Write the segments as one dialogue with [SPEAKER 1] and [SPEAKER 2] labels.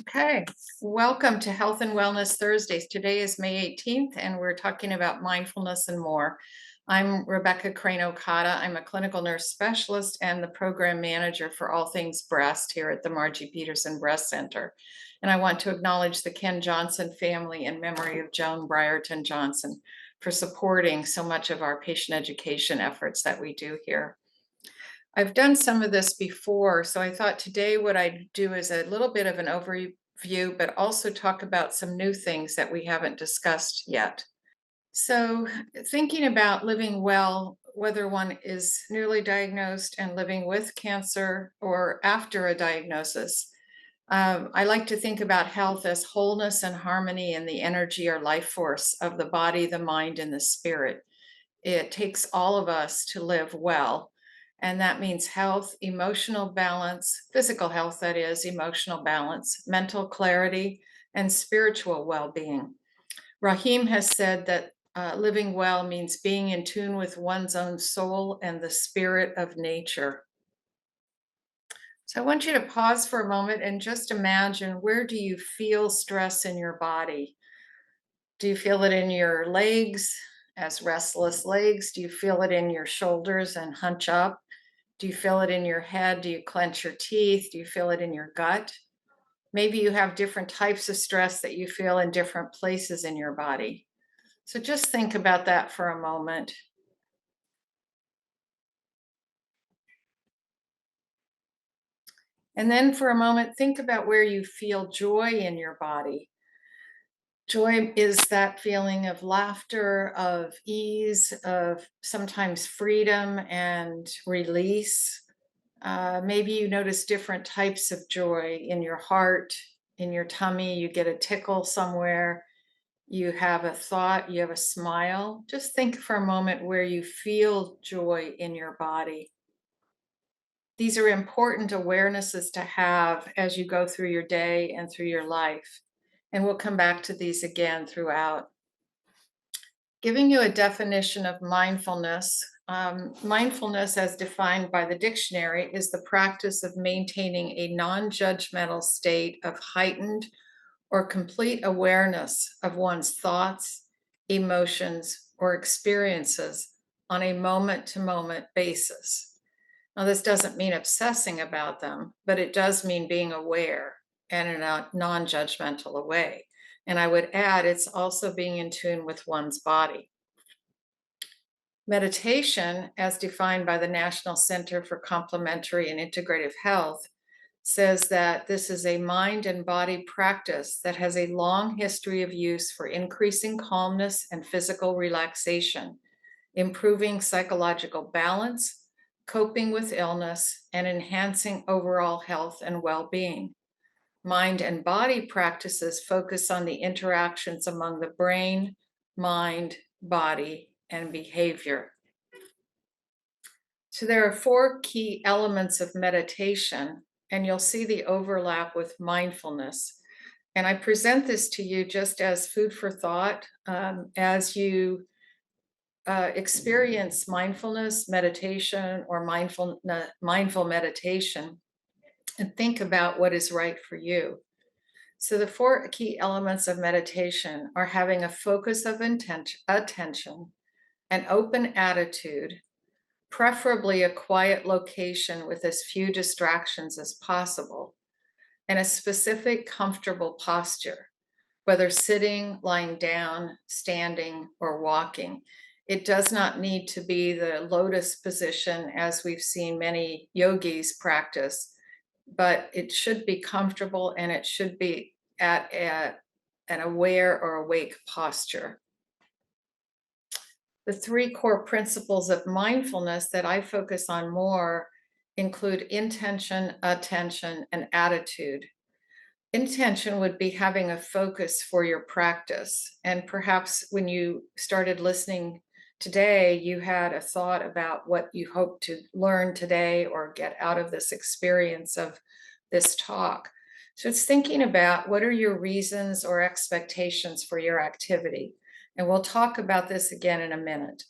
[SPEAKER 1] Okay, welcome to Health and Wellness Thursdays. Today is May 18th, and we're talking about mindfulness and more. I'm Rebecca Crane-Okada. I'm a clinical nurse specialist and the program manager for all things breast here at the Margie Petersen Breast Center. And I want to acknowledge the Ken Johnson family in memory of Joan Brierton Johnson for supporting so much of our patient education efforts that we do here. I've done some of this before, so I thought today what I'd do is a little bit of an overview, but also talk about some new things that we haven't discussed yet. So, thinking about living well, whether one is newly diagnosed and living with cancer or after a diagnosis, I like to think about health as wholeness and harmony and the energy or life force of the body, the mind, and the spirit. It takes all of us to live well. And that means health, emotional balance, physical health, that is, emotional balance, mental clarity, and spiritual well being. Rahim has said that living well means being in tune with one's own soul and the spirit of nature. So I want you to pause for a moment and just imagine, where do you feel stress in your body? Do you feel it in your legs as restless legs? Do you feel it in your shoulders and hunch up? Do you feel it in your head? Do you clench your teeth? Do you feel it in your gut? Maybe you have different types of stress that you feel in different places in your body. So just think about that for a moment. And then for a moment, think about where you feel joy in your body. Joy is that feeling of laughter, of ease, of sometimes freedom and release. Maybe you notice different types of joy in your heart, in your tummy. You get a tickle somewhere. You have a thought, you have a smile. Just think for a moment where you feel joy in your body. These are important awarenesses to have as you go through your day and through your life. And we'll come back to these again throughout. Giving you a definition of mindfulness. Mindfulness, as defined by the dictionary, is the practice of maintaining a non judgmental state of heightened or complete awareness of one's thoughts, emotions, or experiences on a moment to moment basis. Now, this doesn't mean obsessing about them, but it does mean being aware and in a non judgmental way. And I would add, it's also being in tune with one's body. Meditation, as defined by the National Center for Complementary and Integrative Health, says that this is a mind and body practice that has a long history of use for increasing calmness and physical relaxation, improving psychological balance, coping with illness, and enhancing overall health and well being. Mind and body practices focus on the interactions among the brain, mind, body, and behavior. So there are four key elements of meditation, and you'll see the overlap with mindfulness. And I present this to you just as food for thought as you experience mindfulness meditation or mindful meditation, and think about what is right for you. So the four key elements of meditation are having a focus of attention, an open attitude, preferably a quiet location with as few distractions as possible, and a specific comfortable posture, whether sitting, lying down, standing, or walking. It does not need to be the lotus position as we've seen many yogis practice, but it should be comfortable and it should be at an aware or awake posture. The three core principles of mindfulness that I focus on more include intention, attention, and attitude. Intention would be having a focus for your practice. And perhaps when you started listening today, you had a thought about what you hope to learn today or get out of this experience of this talk. So it's thinking about, what are your reasons or expectations for your activity? And we'll talk about this again in a minute.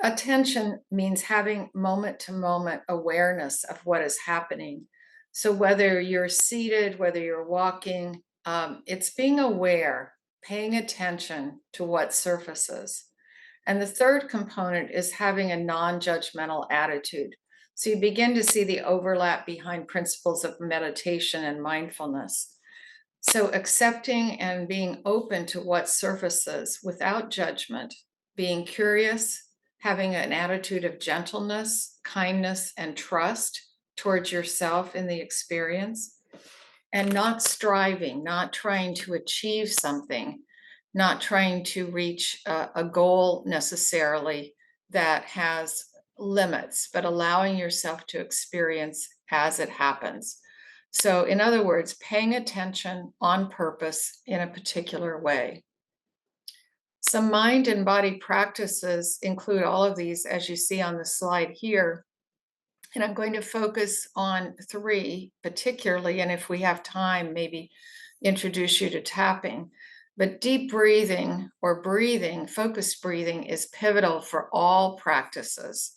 [SPEAKER 1] Attention means having moment to moment awareness of what is happening. So whether you're seated, whether you're walking, it's being aware, paying attention to what surfaces. And the third component is having a non-judgmental attitude. So you begin to see the overlap behind principles of meditation and mindfulness. So accepting and being open to what surfaces without judgment, being curious, having an attitude of gentleness, kindness, and trust towards yourself in the experience, and not striving, not trying to achieve something, not trying to reach a goal necessarily that has limits, but allowing yourself to experience as it happens. So, in other words, paying attention on purpose in a particular way. Some mind and body practices include all of these, as you see on the slide here. And I'm going to focus on three particularly, and if we have time, maybe introduce you to tapping. But deep breathing or breathing, focused breathing, is pivotal for all practices.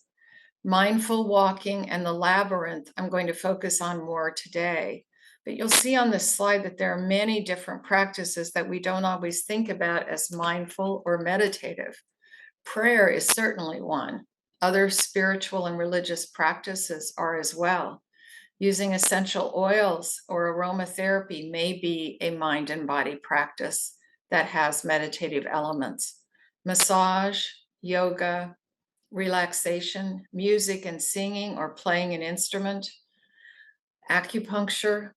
[SPEAKER 1] Mindful walking and the labyrinth, I'm going to focus on more today. But you'll see on this slide that there are many different practices that we don't always think about as mindful or meditative. Prayer is certainly one. Other spiritual and religious practices are as well. Using essential oils or aromatherapy may be a mind and body practice that has meditative elements. Massage, yoga, relaxation, music and singing or playing an instrument, acupuncture,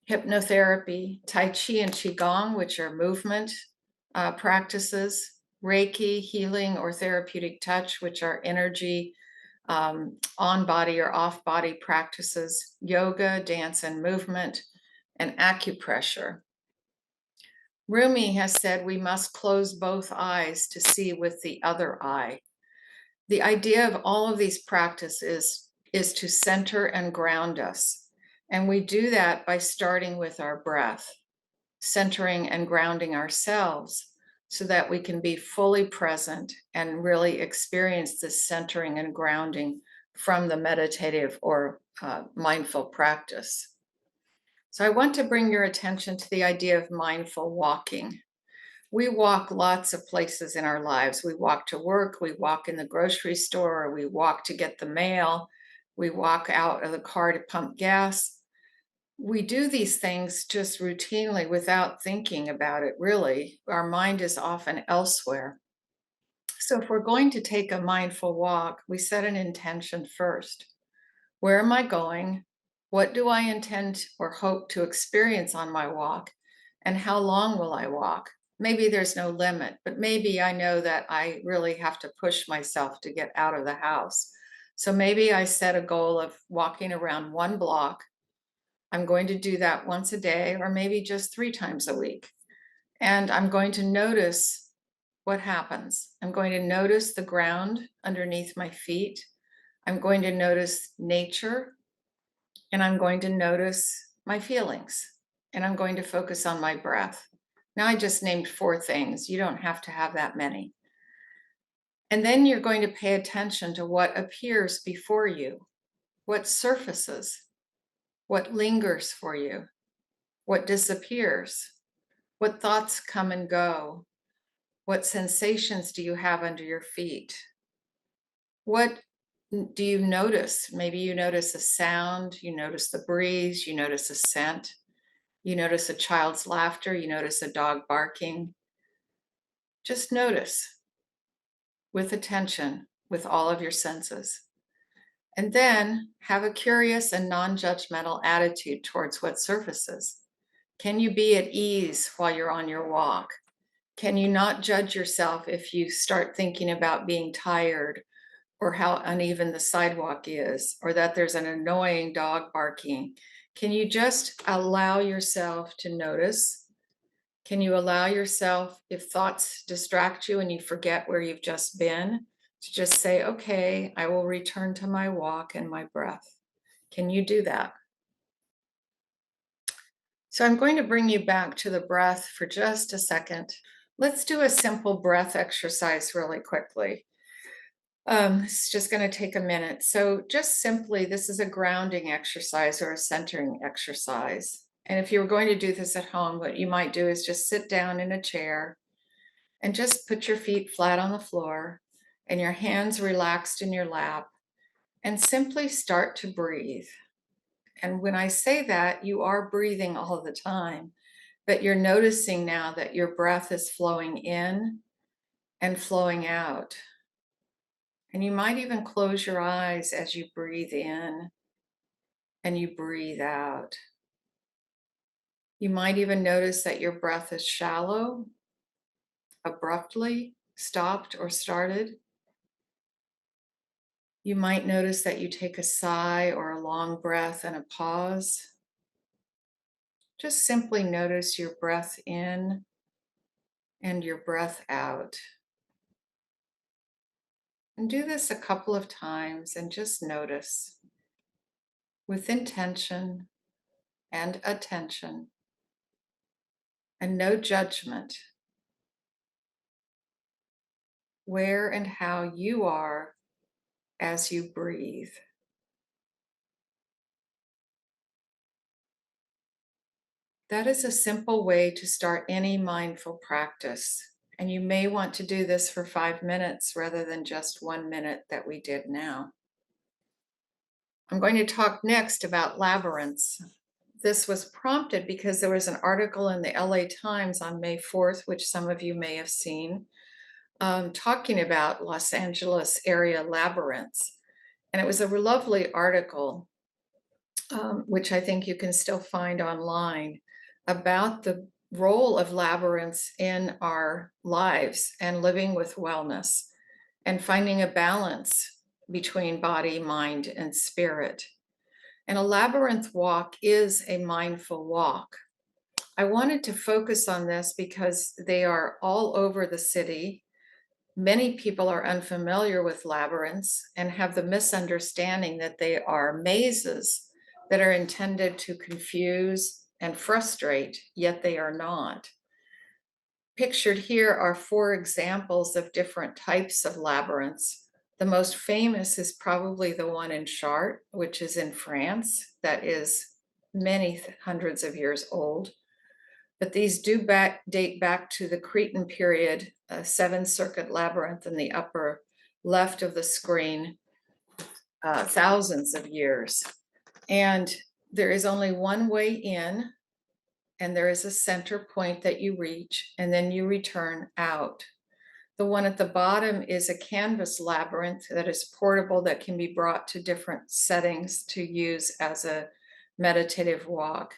[SPEAKER 1] hypnotherapy, Tai Chi and Qigong, which are movement practices, Reiki, healing or therapeutic touch, which are energy on body or off body practices, yoga, dance and movement, and acupressure. Rumi has said we must close both eyes to see with the other eye. The idea of all of these practices is to center and ground us. And we do that by starting with our breath, centering and grounding ourselves so that we can be fully present and really experience this centering and grounding from the meditative or mindful practice. So I want to bring your attention to the idea of mindful walking. We walk lots of places in our lives. We walk to work, we walk in the grocery store, we walk to get the mail, we walk out of the car to pump gas. We do these things just routinely without thinking about it, really. Our mind is often elsewhere. So, if we're going to take a mindful walk, we set an intention first. Where am I going? What do I intend or hope to experience on my walk? And how long will I walk? Maybe there's no limit, but maybe I know that I really have to push myself to get out of the house. So maybe I set a goal of walking around one block. I'm going to do that once a day, or maybe just 3 times a week. And I'm going to notice what happens. I'm going to notice the ground underneath my feet. I'm going to notice nature, and I'm going to notice my feelings, and I'm going to focus on my breath. Now, I just named 4 things. You don't have to have that many. And then you're going to pay attention to what appears before you, what surfaces, what lingers for you, what disappears, what thoughts come and go, what sensations do you have under your feet, what do you notice? Maybe you notice a sound, you notice the breeze, you notice a scent, you notice a child's laughter, you notice a dog barking. Just notice with attention, with all of your senses. And then have a curious and non-judgmental attitude towards what surfaces. Can you be at ease while you're on your walk? Can you not judge yourself if you start thinking about being tired or how uneven the sidewalk is, or that there's an annoying dog barking? Can you just allow yourself to notice? Can you allow yourself, if thoughts distract you and you forget where you've just been, to just say, okay, I will return to my walk and my breath? Can you do that? So I'm going to bring you back to the breath for just a second. Let's do a simple breath exercise really quickly. It's just going to take a minute. So, just simply, this is a grounding exercise or a centering exercise. And if you were going to do this at home, what you might do is just sit down in a chair and just put your feet flat on the floor and your hands relaxed in your lap and simply start to breathe. And when I say that, you are breathing all the time, but you're noticing now that your breath is flowing in and flowing out. And you might even close your eyes as you breathe in and you breathe out. You might even notice that your breath is shallow, abruptly stopped or started. You might notice that you take a sigh or a long breath and a pause. Just simply notice your breath in and your breath out. And do this a couple of times and just notice with intention and attention and no judgment where and how you are as you breathe. That is a simple way to start any mindful practice. And you may want to do this for 5 minutes rather than just 1 minute that we did now. I'm going to talk next about labyrinths. This was prompted because there was an article in the LA Times on May 4th, which some of you may have seen, talking about Los Angeles area labyrinths. And it was a lovely article, which I think you can still find online, about the role of labyrinths in our lives and living with wellness and finding a balance between body, mind, and spirit. And a labyrinth walk is a mindful walk. I wanted to focus on this because they are all over the city. Many people are unfamiliar with labyrinths and have the misunderstanding that they are mazes that are intended to confuse and frustrate, yet they are not. Pictured here are 4 examples of different types of labyrinths. The most famous is probably the one in Chartres, which is in France, that is many hundreds of years old. But these do date back to the Cretan period, a 7-circuit labyrinth in the upper left of the screen, thousands of years. And there is only one way in, and there is a center point that you reach, and then you return out. The one at the bottom is a canvas labyrinth that is portable, that can be brought to different settings to use as a meditative walk.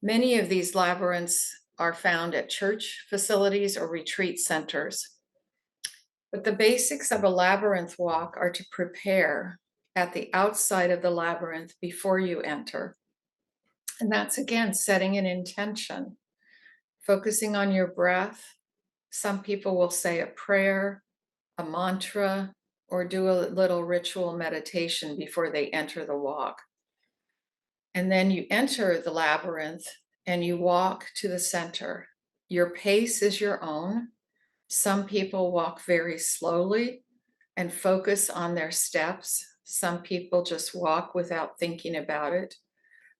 [SPEAKER 1] Many of these labyrinths are found at church facilities or retreat centers. But the basics of a labyrinth walk are to prepare at the outside of the labyrinth before you enter. And that's, again, setting an intention, focusing on your breath. Some people will say a prayer, a mantra, or do a little ritual meditation before they enter the walk. And then you enter the labyrinth and you walk to the center. Your pace is your own. Some people walk very slowly and focus on their steps. Some people just walk without thinking about it.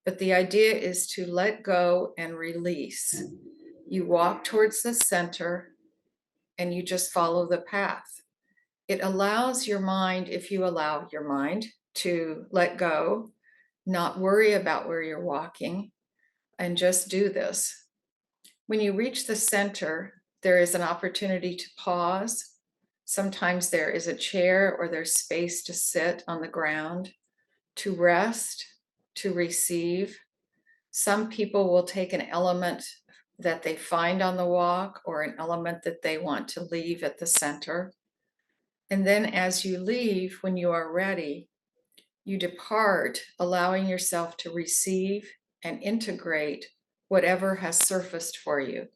[SPEAKER 1] But the idea is to let go and release. You walk towards the center and you just follow the path. It allows your mind, if you allow your mind to let go, not worry about where you're walking, and just do this. When you reach the center, there is an opportunity to pause. Sometimes there is a chair or there's space to sit on the ground, to rest, to receive. Some people will take an element that they find on the walk or an element that they want to leave at the center. And then as you leave, when you are ready, you depart, allowing yourself to receive and integrate whatever has surfaced for you.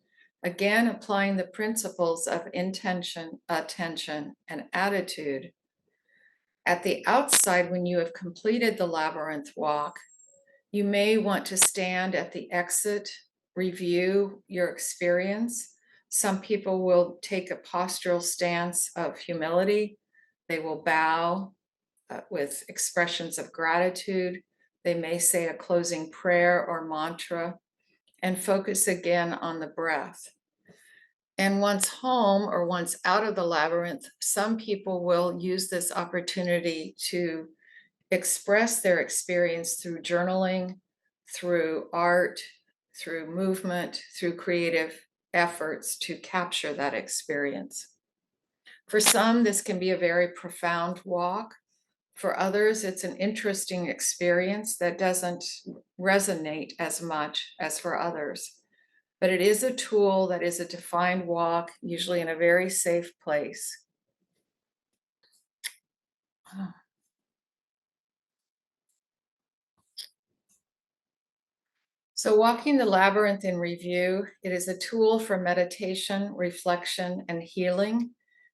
[SPEAKER 1] Again, applying the principles of intention, attention, and attitude. At the outside, when you have completed the labyrinth walk, you may want to stand at the exit, review your experience. Some people will take a postural stance of humility. They will bow with expressions of gratitude. They may say a closing prayer or mantra and focus again on the breath. And once home or once out of the labyrinth, some people will use this opportunity to express their experience through journaling, through art, through movement, through creative efforts to capture that experience. For some, this can be a very profound walk. For others, it's an interesting experience that doesn't resonate as much as for others. But it is a tool that is a defined walk, usually in a very safe place. So, walking the labyrinth in review, it is a tool for meditation, reflection, and healing.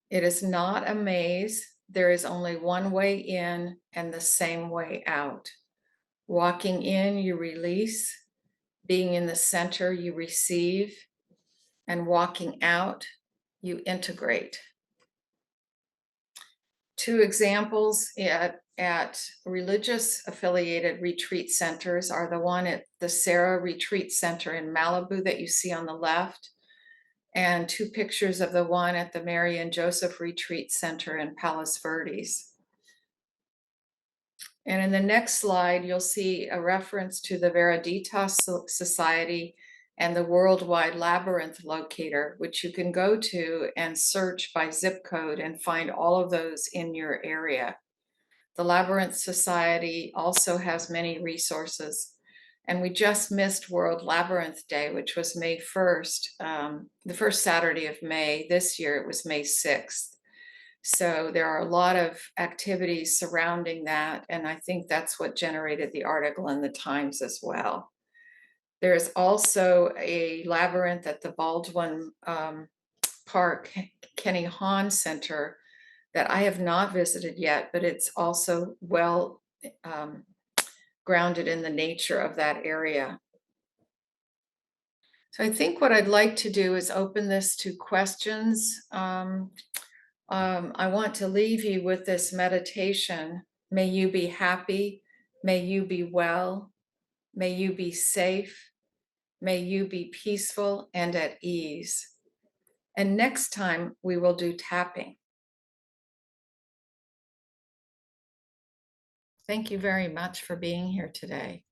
[SPEAKER 1] It is not a maze. There is only one way in and the same way out. Walking in, you release. Being in the center, you receive. And walking out, you integrate. Two examples at religious affiliated retreat centers are the one at the Sarah Retreat Center in Malibu that you see on the left, and two pictures of the one at the Mary and Joseph Retreat Center in Palos Verdes. And in the next slide, you'll see a reference to the Veriditas Society and the Worldwide Labyrinth Locator, which you can go to and search by zip code and find all of those in your area. The Labyrinth Society also has many resources. And we just missed World Labyrinth Day, which was May 1st, the first Saturday of May. This year it was May 6th. So there are a lot of activities surrounding that, and I think that's what generated the article in the Times as well. There's also a labyrinth at the Baldwin Park Kenny Hahn Center that I have not visited yet, but it's also well grounded in the nature of that area. So I think what I'd like to do is open this to questions. I want to leave you with this meditation. May you be happy. May you be well. May you be safe. May you be peaceful and at ease. And next time we will do tapping. Thank you very much for being here today.